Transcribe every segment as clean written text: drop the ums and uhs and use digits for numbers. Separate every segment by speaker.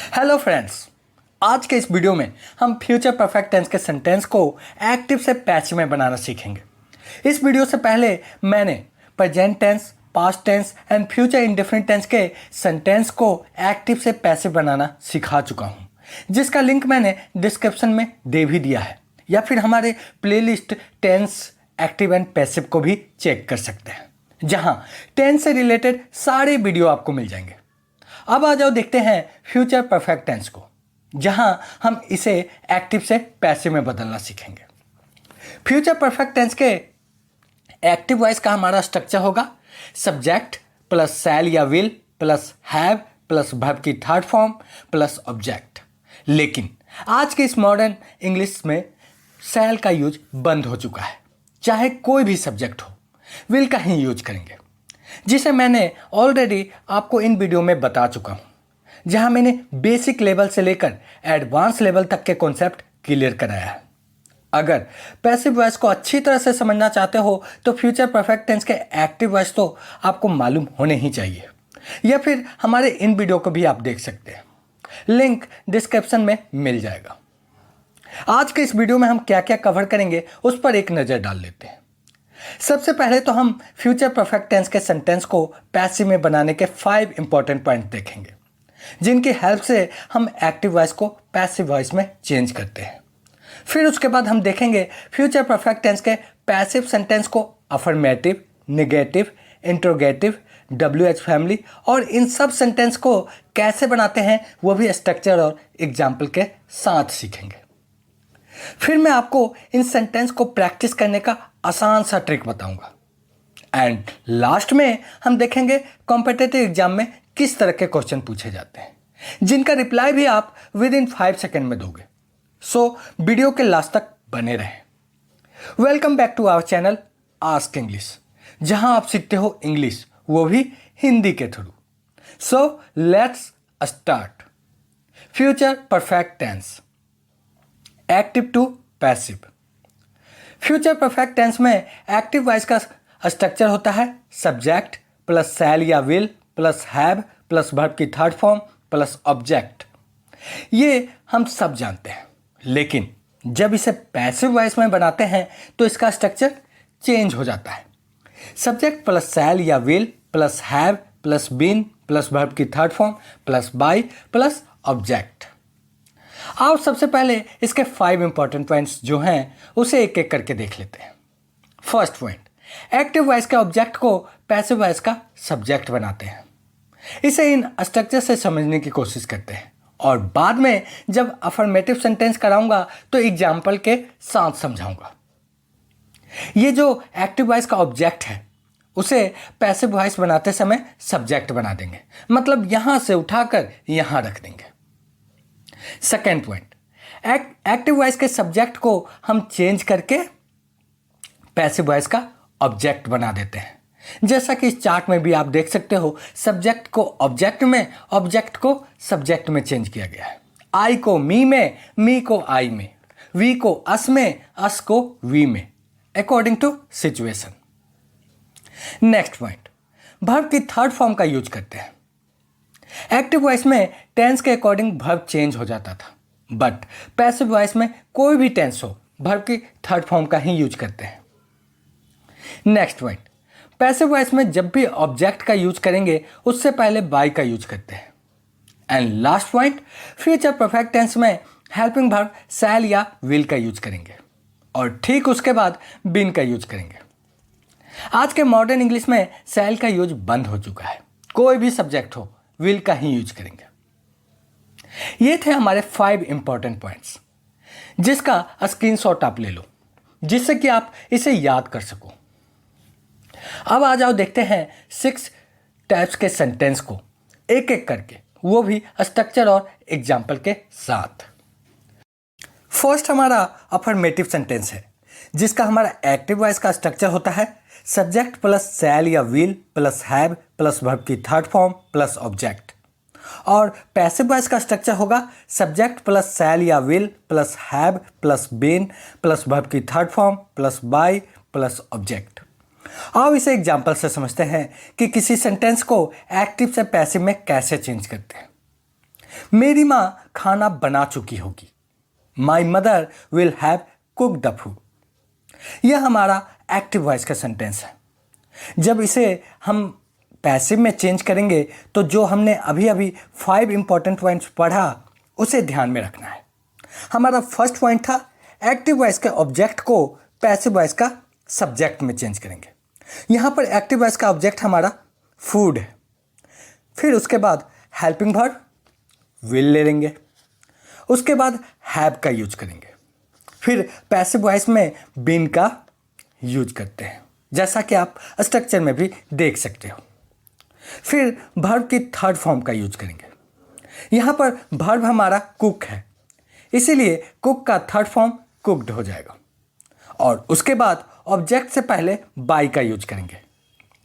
Speaker 1: Hello friends, आज के इस वीडियो में हम फ्यूचर परफेक्ट टेंस के सेंटेंस को एक्टिव से पैसिव में बनाना सीखेंगे। इस वीडियो से पहले मैंने present tense, past tense and future indefinite tense के सेंटेंस को एक्टिव से पैसिव बनाना सिखा चुका हूं, जिसका लिंक मैंने डिस्क्रिप्शन में दे भी दिया है, या फिर हमारे playlist tense active and passive को भी चेक कर सकते हैं, जहां टेंस से रिलेटेड सारे वीडियो आपको मिल जाएंगे। अब आ जाओ देखते हैं फ्यूचर परफेक्ट टेंस को, जहां हम इसे एक्टिव से पैसिव में बदलना सीखेंगे। फ्यूचर परफेक्ट टेंस के एक्टिव वॉइस का हमारा स्ट्रक्चर होगा सब्जेक्ट प्लस शैल या will plus have plus verb की थर्ड फॉर्म प्लस ऑब्जेक्ट। लेकिन आज के इस मॉडर्न इंग्लिश में शैल का यूज बंद हो चुका है। चाहे कोई भी सब्जेक्ट हो, विल का ही यूज करेंगे, जिसे मैंने ऑलरेडी आपको इन वीडियो में बता चुका हूं, जहां मैंने बेसिक लेवल से लेकर एडवांस लेवल तक के कॉन्सेप्ट क्लियर कराया है। अगर पैसिव वॉइस को अच्छी तरह से समझना चाहते हो तो फ्यूचर परफेक्ट टेंस के एक्टिव वॉइस तो आपको मालूम होने ही चाहिए, या फिर हमारे इन वीडियो को भी आप देख सकते हैं, लिंक डिस्क्रिप्शन में मिल जाएगा। आज के इस वीडियो में हम क्या क्या कवर करेंगे उस पर एक नज़र डाल लेते हैं। सबसे पहले तो हम फ्यूचर परफेक्ट टेंस के सेंटेंस को पैसिव में बनाने के 5 इंपॉर्टेंट पॉइंट देखेंगे, जिनकी हेल्प से हम एक्टिव वॉइस को पैसिव वॉइस में चेंज करते हैं। फिर उसके बाद हम देखेंगे फ्यूचर परफेक्ट टेंस के पैसिव सेंटेंस को affirmative, negative, interrogative, WH family और इन सब सेंटेंस को कैसे बनाते हैं वो भी स्ट्रक्चर और एग्जाम्पल के साथ सीखेंगे। फिर मैं आपको इन सेंटेंस को प्रैक्टिस करने का आसान सा ट्रिक बताऊंगा। एंड लास्ट में हम देखेंगे कॉम्पिटिटिव एग्जाम में किस तरह के क्वेश्चन पूछे जाते हैं, जिनका रिप्लाई भी आप विद इन 5 सेकेंड में दोगे। सो वीडियो के लास्ट तक बने रहें। Welcome back to our channel Ask English, जहां आप सीखते हो इंग्लिश, वो भी हिंदी के through. So let's start. Future perfect tense active to passive. Future perfect tense में एक्टिव वॉइस का स्ट्रक्चर होता है सब्जेक्ट प्लस शैल या will plus have plus verb की थर्ड फॉर्म प्लस ऑब्जेक्ट। ये हम सब जानते हैं, लेकिन जब इसे पैसिव वॉइस में बनाते हैं तो इसका स्ट्रक्चर चेंज हो जाता है। सब्जेक्ट प्लस शैल या will plus have plus been plus verb की third form plus by plus object. आओ सबसे पहले इसके 5 इंपॉर्टेंट पॉइंट्स जो हैं उसे एक एक करके देख लेते हैं। फर्स्ट पॉइंट, एक्टिव वॉइस के ऑब्जेक्ट को पैसिव वॉइस का सब्जेक्ट बनाते हैं। इसे इन स्ट्रक्चर से समझने की कोशिश करते हैं, और बाद में जब अफर्मेटिव सेंटेंस कराऊंगा तो एग्जाम्पल के साथ समझाऊंगा। ये जो एक्टिव वॉइस का ऑब्जेक्ट है उसे पैसिव वॉइस बनाते समय सब्जेक्ट बना देंगे, मतलब यहां से उठाकर यहां रख देंगे। सेकेंड पॉइंट, एक्टिव वॉइस के सब्जेक्ट को हम चेंज करके पैसिव वॉइस का ऑब्जेक्ट बना देते हैं, जैसा कि इस चार्ट में भी आप देख सकते हो। सब्जेक्ट को ऑब्जेक्ट में, ऑब्जेक्ट को सब्जेक्ट में चेंज किया गया है। आई को मी में, मी को आई में, वी को अस में, अस को वी में, according to situation. Next point, verb की थर्ड फॉर्म का यूज करते हैं। एक्टिव वॉइस में टेंस के अकॉर्डिंग वर्ब चेंज हो जाता था, बट पैसिव वॉइस में कोई भी टेंस हो, वर्ब की थर्ड फॉर्म का ही यूज करते हैं। नेक्स्ट पॉइंट, पैसिव वॉइस में जब भी ऑब्जेक्ट का यूज करेंगे उससे पहले बाय का यूज करते हैं। And last point, future perfect tense में हेल्पिंग वर्ब शैल या विल का यूज करेंगे, और ठीक उसके बाद बीन का यूज करेंगे। आज के मॉडर्न इंग्लिश में शैल का यूज बंद हो चुका है। कोई भी सब्जेक्ट हो, विल का ही यूज करेंगे। ये थे हमारे 5 इंपॉर्टेंट पॉइंट्स, जिसका स्क्रीनशॉट आप ले लो, जिससे कि आप इसे याद कर सको। अब आ जाओ देखते हैं 6 टाइप्स के सेंटेंस को एक एक करके, वो भी स्ट्रक्चर और एग्जाम्पल के साथ। फर्स्ट हमारा अफर्मेटिव सेंटेंस है, जिसका हमारा एक्टिव वॉइस का स्ट्रक्चर होता है सब्जेक्ट प्लस शैल या will plus have plus verb की थर्ड फॉर्म प्लस ऑब्जेक्ट। और पैसिव वॉइस का स्ट्रक्चर होगा सब्जेक्ट प्लस शैल या will plus have plus been plus verb की third form plus by plus object. अब इसे example से समझते हैं कि किसी सेंटेंस को एक्टिव से पैसिव में कैसे चेंज करते हैं। मेरी माँ खाना बना चुकी होगी। My mother will have cook the food. यह हमारा एक्टिव वॉइस का सेंटेंस है। जब इसे हम पैसिव में चेंज करेंगे तो जो हमने अभी अभी 5 इंपॉर्टेंट पॉइंट्स पढ़ा उसे ध्यान में रखना है। हमारा फर्स्ट पॉइंट था एक्टिव वॉइस के ऑब्जेक्ट को पैसिव वॉइस का सब्जेक्ट में चेंज करेंगे। यहाँ पर एक्टिव वॉइस का ऑब्जेक्ट हमारा फूड है। फिर उसके बाद हेल्पिंग वर्ब विल ले लेंगे। उसके बाद हैव का यूज करेंगे। फिर पैसिव वॉइस में बीन का यूज करते हैं, जैसा कि आप स्ट्रक्चर में भी देख सकते हो। फिर वर्ब की थर्ड फॉर्म का यूज करेंगे। यहाँ पर वर्ब हमारा कुक है, इसीलिए कुक का थर्ड फॉर्म कुक्ड हो जाएगा। और उसके बाद ऑब्जेक्ट से पहले बाय का यूज करेंगे।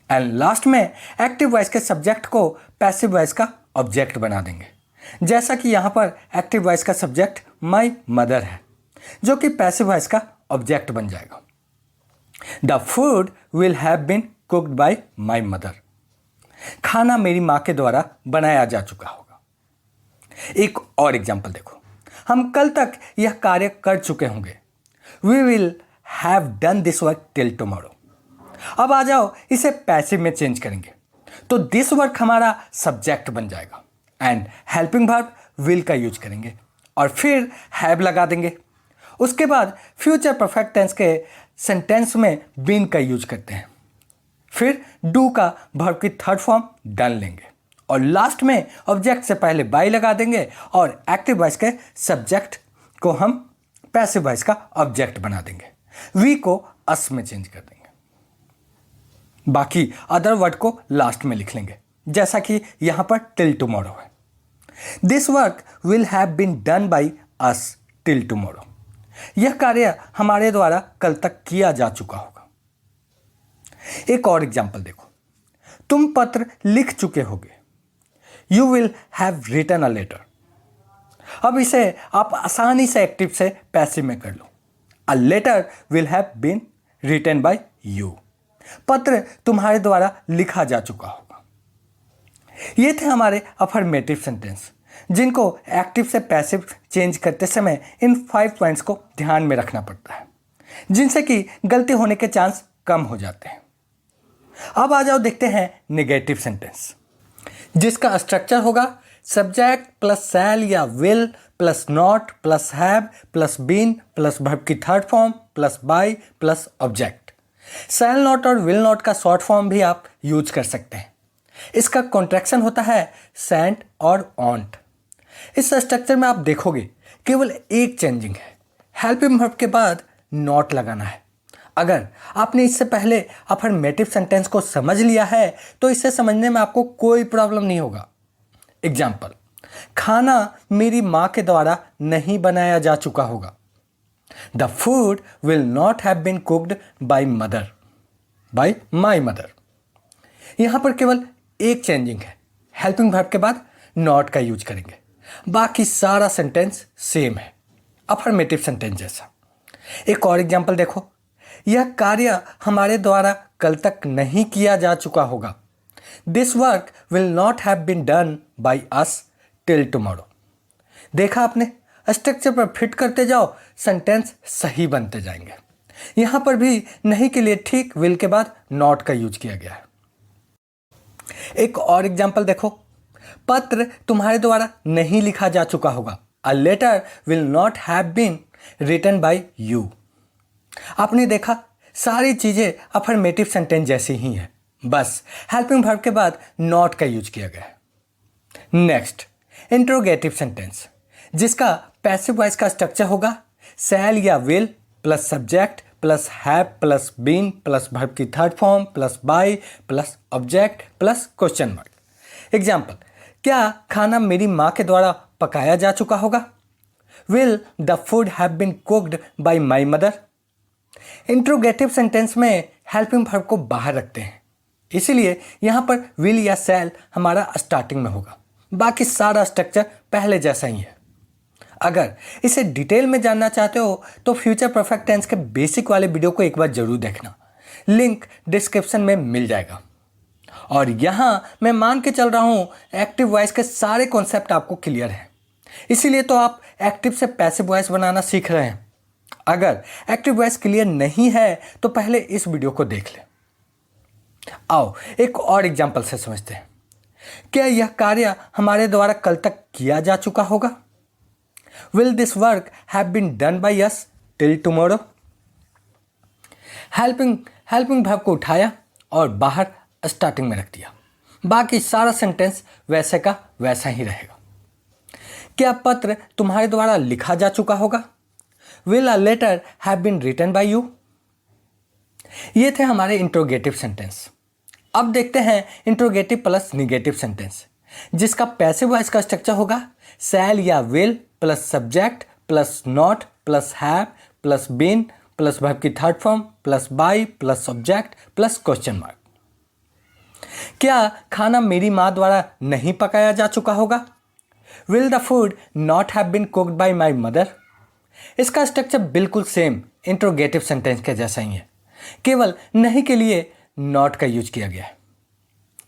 Speaker 1: एंड लास्ट में एक्टिव वॉइस के सब्जेक्ट को पैसिव वॉइस का ऑब्जेक्ट बना देंगे, जैसा कि यहाँ पर एक्टिव वॉइस का सब्जेक्ट माई मदर है, जो कि पैसिव वॉइस का ऑब्जेक्ट बन जाएगा। The food will have been cooked by my mother. खाना मेरी माँ के द्वारा बनाया जा चुका होगा। एक और एग्जाम्पल देखो। हम कल तक यह कार्य कर चुके होंगे। We will have done this work till tomorrow. अब आ जाओ इसे पैसिव में चेंज करेंगे तो दिस वर्क हमारा सब्जेक्ट बन जाएगा एंड हेल्पिंग वर्ब विल का यूज करेंगे और फिर हैव लगा देंगे। उसके बाद फ्यूचर परफेक्ट टेंस के सेंटेंस में बीन का यूज करते हैं। फिर डू का वर्ब की थर्ड फॉर्म डन लेंगे और लास्ट में ऑब्जेक्ट से पहले बाय लगा देंगे और एक्टिव वॉइस के सब्जेक्ट को हम पैसिव वॉइस का ऑब्जेक्ट बना देंगे। वी को अस में चेंज कर देंगे। बाकी अदर वर्ड को लास्ट में लिख लेंगे, जैसा कि यहां पर टिल टुमारो है। This work will have been done by us till tomorrow. यह कार्य हमारे द्वारा कल तक किया जा चुका होगा। एक और एग्जाम्पल देखो। तुम पत्र लिख चुके होगे। You will have written a letter. अब इसे आप आसानी से एक्टिव से पैसिव में कर लो। A letter will have been written by you. पत्र तुम्हारे द्वारा लिखा जा चुका होगा। ये थे हमारे अफर्मेटिव सेंटेंस, जिनको एक्टिव से पैसिव चेंज करते समय इन 5 पॉइंट्स को ध्यान में रखना पड़ता है, जिनसे कि गलती होने के चांस कम हो जाते हैं। अब आ जाओ देखते हैं नेगेटिव सेंटेंस, जिसका स्ट्रक्चर होगा सब्जेक्ट प्लस शैल या will plus not plus have plus been plus verb की third form plus by plus object. Shall not और विल नॉट का शॉर्ट फॉर्म भी आप यूज कर सकते हैं। इसका कॉन्ट्रैक्शन होता है सेंट और ऑन्ट। इस स्ट्रक्चर में आप देखोगे केवल एक चेंजिंग है, हेल्पिंग वर्ब के बाद नॉट लगाना है। अगर आपने इससे पहले अफर्मेटिव सेंटेंस को समझ लिया है तो इसे समझने में आपको कोई प्रॉब्लम नहीं होगा। एग्जाम्पल, खाना मेरी माँ के द्वारा नहीं बनाया जा चुका होगा। The food will not have been cooked by my mother. यहां पर केवल एक चेंजिंग है, हेल्पिंग वर्ब के बाद नॉट का यूज करेंगे। बाकी सारा सेंटेंस सेम है, अफर्मेटिव सेंटेंस जैसा। एक और एग्जाम्पल देखो। यह कार्य हमारे द्वारा कल तक नहीं किया जा चुका होगा। This work will not have been done by us till tomorrow. देखा आपने, स्ट्रक्चर पर फिट करते जाओ, सेंटेंस सही बनते जाएंगे। यहां पर भी नहीं के लिए ठीक विल के बाद नॉट का यूज किया गया है। एक और एग्जाम्पल देखो। पत्र तुम्हारे द्वारा नहीं लिखा जा चुका होगा। A letter will not have been written by you. आपने देखा, सारी चीजें अफर्मेटिव सेंटेंस जैसी ही हैं, बस हेल्पिंग वर्ब के बाद नॉट का यूज किया गया है। नेक्स्ट, इंट्रोगेटिव सेंटेंस, जिसका पैसिव वॉइस का स्ट्रक्चर होगा शैल या will plus subject plus have plus been plus verb की third form plus by plus object plus question mark. Example, क्या खाना मेरी माँ के द्वारा पकाया जा चुका होगा? Will the food have been cooked by my mother. Interrogative sentence में हेल्पिंग वर्ब को बाहर रखते हैं, इसीलिए यहाँ पर विल या शैल हमारा स्टार्टिंग में होगा। बाकी सारा स्ट्रक्चर पहले जैसा ही है। अगर इसे डिटेल में जानना चाहते हो तो फ्यूचर परफेक्ट टेंस के बेसिक वाले वीडियो को एक बार जरूर देखना, लिंक डिस्क्रिप्शन में मिल जाएगा। और यहाँ मैं मान के चल रहा हूँ एक्टिव वॉइस के सारे कॉन्सेप्ट आपको क्लियर हैं, इसीलिए तो आप एक्टिव से पैसिव वॉइस बनाना सीख रहे हैं। अगर एक्टिव वॉइस क्लियर नहीं है तो पहले इस वीडियो को देख लें। आओ एक और एग्जाम्पल से समझते हैं। क्या यह कार्य हमारे द्वारा कल तक किया जा चुका होगा? Will this work have been done by us till tomorrow? Helping verb को उठाया और बाहर स्टार्टिंग में रख दिया, बाकी सारा सेंटेंस वैसे का वैसा ही रहेगा। क्या पत्र तुम्हारे द्वारा लिखा जा चुका होगा? Will a letter have been written by you? ये थे हमारे इंट्रोगेटिव सेंटेंस। अब देखते हैं इंट्रोगेटिव प्लस निगेटिव सेंटेंस, जिसका पैसिव वॉइस का स्ट्रक्चर होगा शैल या will plus subject plus not plus have plus been plus verb की third form plus by plus object plus question mark. क्या खाना मेरी माँ द्वारा नहीं पकाया जा चुका होगा? Will the food not have been cooked by my mother? इसका स्ट्रक्चर बिल्कुल सेम इंट्रोगेटिव सेंटेंस के जैसा ही है, केवल नहीं के लिए नॉट का यूज किया गया है,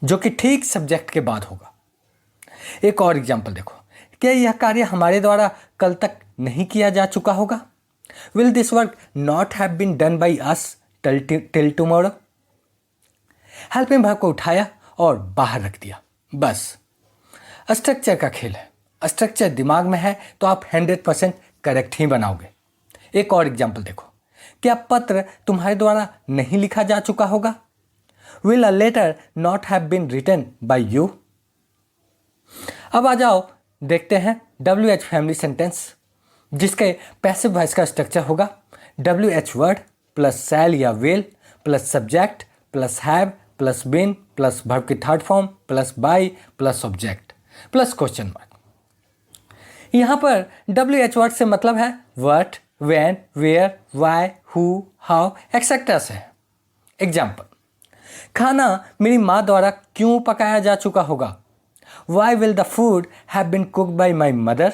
Speaker 1: जो कि ठीक सब्जेक्ट के बाद होगा। एक और एग्जाम्पल देखो। क्या यह कार्य हमारे द्वारा कल तक नहीं किया जा चुका होगा? Will this work not have been done by us till tomorrow? Helping verb को उठाया और बाहर रख दिया। बस स्ट्रक्चर का खेल है। स्ट्रक्चर दिमाग में है तो आप 100% करेक्ट ही बनाओगे। एक और एग्जाम्पल देखो। क्या पत्र तुम्हारे द्वारा नहीं लिखा जा चुका होगा? Will a letter not have been written by you? अब आ जाओ देखते हैं WH फैमिली सेंटेंस, जिसके पैसिव वॉइस का स्ट्रक्चर होगा WH वर्ड प्लस शैल या will plus subject plus have plus been plus verb की third form plus by plus object plus question mark. यहाँ पर WH वर्ड से मतलब है what, when, where, why, who, how etcetera से। Example, खाना मेरी माँ द्वारा क्यों पकाया जा चुका होगा? Why will the food have been cooked by my mother?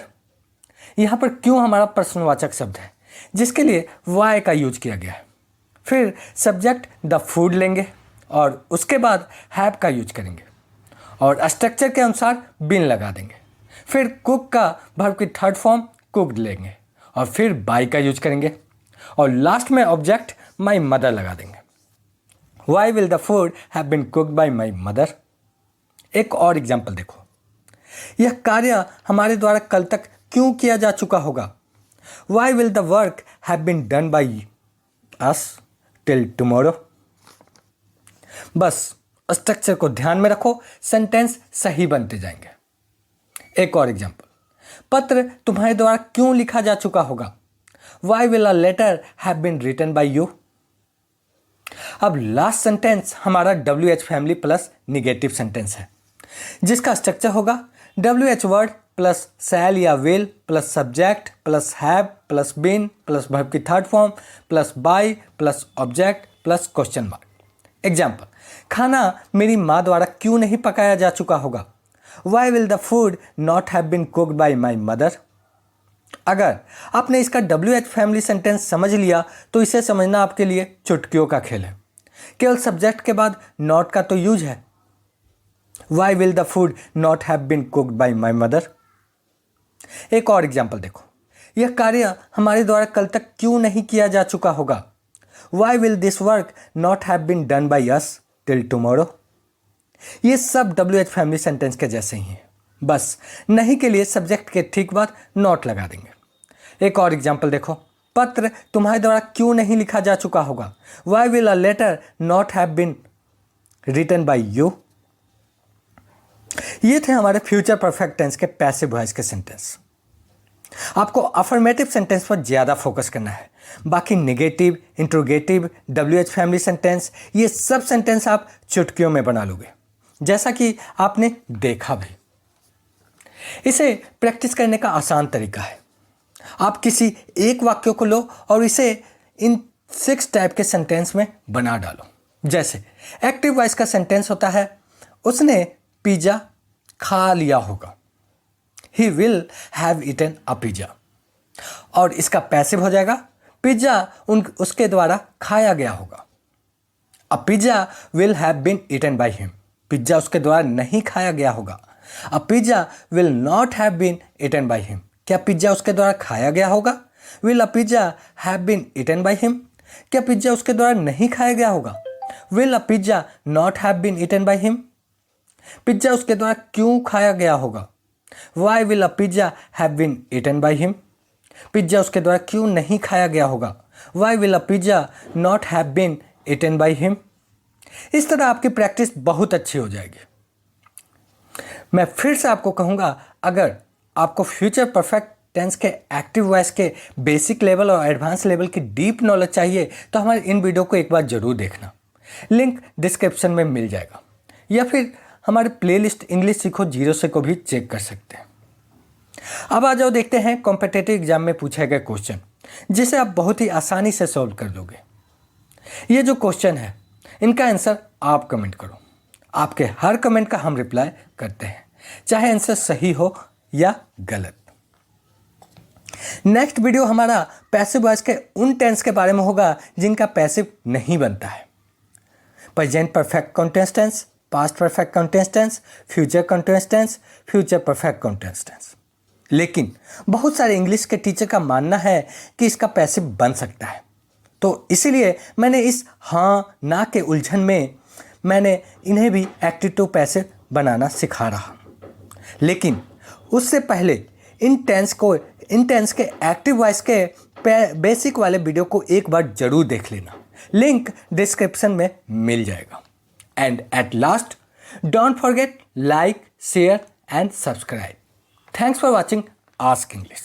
Speaker 1: यहाँ पर क्यों हमारा प्रश्नवाचक शब्द है, जिसके लिए वाई का यूज किया गया है। फिर सब्जेक्ट द फूड लेंगे और उसके बाद हैव का यूज करेंगे और स्ट्रक्चर के अनुसार बिन लगा देंगे। फिर कुक का वर्ब की थर्ड फॉर्म कुक्ड लेंगे और फिर बाई का यूज करेंगे और लास्ट में ऑब्जेक्ट माई मदर लगा देंगे। Why will the food have been cooked by my mother? एक और एग्जाम्पल देखो। यह कार्य हमारे द्वारा कल तक क्यों किया जा चुका होगा? Why will the work have been done by us till tomorrow? बस स्ट्रक्चर को ध्यान में रखो, सेंटेंस सही बनते जाएंगे। एक और एग्जाम्पल, पत्र तुम्हारे द्वारा क्यों लिखा जा चुका होगा? Why will a letter have been written by you? अब लास्ट सेंटेंस हमारा WH family plus negative sentence है, जिसका स्ट्रक्चर होगा WH वर्ड प्लस शैल या will plus subject plus have plus been plus verb की third form plus by plus object plus question mark. Example, खाना मेरी माँ द्वारा क्यों नहीं पकाया जा चुका होगा? Why will the food not have been cooked by my mother? अगर आपने इसका WH फैमिली सेंटेंस समझ लिया तो इसे समझना आपके लिए चुटकियों का खेल है। केवल सब्जेक्ट के बाद नॉट का तो यूज है। Why will the food not have been cooked by my mother? एक और एग्जाम्पल देखो। यह कार्य हमारे द्वारा कल तक क्यों नहीं किया जा चुका होगा? Why will this work not have been done by us till tomorrow? ये सब WH फैमिली सेंटेंस के जैसे ही हैं, बस नहीं के लिए सब्जेक्ट के ठीक बाद नॉट लगा देंगे। एक और एग्जाम्पल देखो। पत्र तुम्हारे द्वारा क्यों नहीं लिखा जा चुका होगा? Why will a letter not have been written by you? ये थे हमारे फ्यूचर परफेक्ट टेंस के पैसिव वॉइस के सेंटेंस। आपको अफर्मेटिव सेंटेंस पर ज़्यादा फोकस करना है। बाकी negative, interrogative, WH family sentence, ये सब सेंटेंस आप चुटकियों में बना लोगे, जैसा कि आपने देखा भी। इसे प्रैक्टिस करने का आसान तरीका है। आप किसी एक वाक्य को लो और इसे इन 6 टाइप के सेंटेंस में बना डालो। जैसे एक्टिव वॉइस का सेंटेंस होता है, उसने पिज़्ज़ा खा लिया होगा, he will have eaten a pizza. और इसका पैसिव हो जाएगा, पिज़्ज़ा उसके द्वारा खाया गया होगा। A pizza will have been eaten by him. Pizza उसके द्वारा नहीं खाया गया होगा। A pizza will not have been eaten by him. क्या पिज्ज़ा उसके द्वारा खाया गया होगा? Will a pizza have been eaten by him. क्या पिज्ज़ा उसके द्वारा नहीं खाया गया होगा? Will a pizza not have been eaten by him. Pizza उसके द्वारा क्यों खाया गया होगा? Why will a pizza have been eaten by him. Pizza उसके द्वारा क्यों नहीं खाया गया होगा? Why will a pizza not have been eaten by him. इस तरह आपकी प्रैक्टिस बहुत अच्छी हो जाएगी। मैं फिर से आपको कहूँगा, अगर आपको फ्यूचर परफेक्ट टेंस के एक्टिव वॉइस के बेसिक लेवल और एडवांस लेवल की डीप नॉलेज चाहिए तो हमारे इन वीडियो को एक बार जरूर देखना। लिंक डिस्क्रिप्शन में मिल जाएगा, या फिर हमारे प्लेलिस्ट इंग्लिश सीखो 0 से को भी चेक कर सकते हैं। अब आ जाओ देखते हैं कॉम्पिटिटिव एग्जाम में पूछे गए क्वेश्चन, जिसे आप बहुत ही आसानी से सॉल्व कर दोगे। ये जो क्वेश्चन है इनका आंसर आप कमेंट करो। आपके हर कमेंट का हम रिप्लाई करते हैं, चाहे आंसर सही हो या गलत। नेक्स्ट वीडियो हमारा पैसिव वॉइस के उन टेंस के बारे में होगा जिनका पैसिव नहीं बनता है। Present perfect continuous tense, past perfect continuous tense, future continuous tense, future perfect continuous tense. लेकिन बहुत सारे इंग्लिश के टीचर का मानना है कि इसका पैसिव बन सकता है, तो इसीलिए मैंने इस हाँ ना के उलझन में मैंने इन्हें भी एक्टिव टू पैसिव बनाना सिखा रहा। लेकिन उससे पहले इन टेंस के एक्टिव वॉइस के बेसिक वाले वीडियो को एक बार जरूर देख लेना। लिंक डिस्क्रिप्शन में मिल जाएगा। And at last, don't forget like, share and subscribe. Thanks for watching Ask English.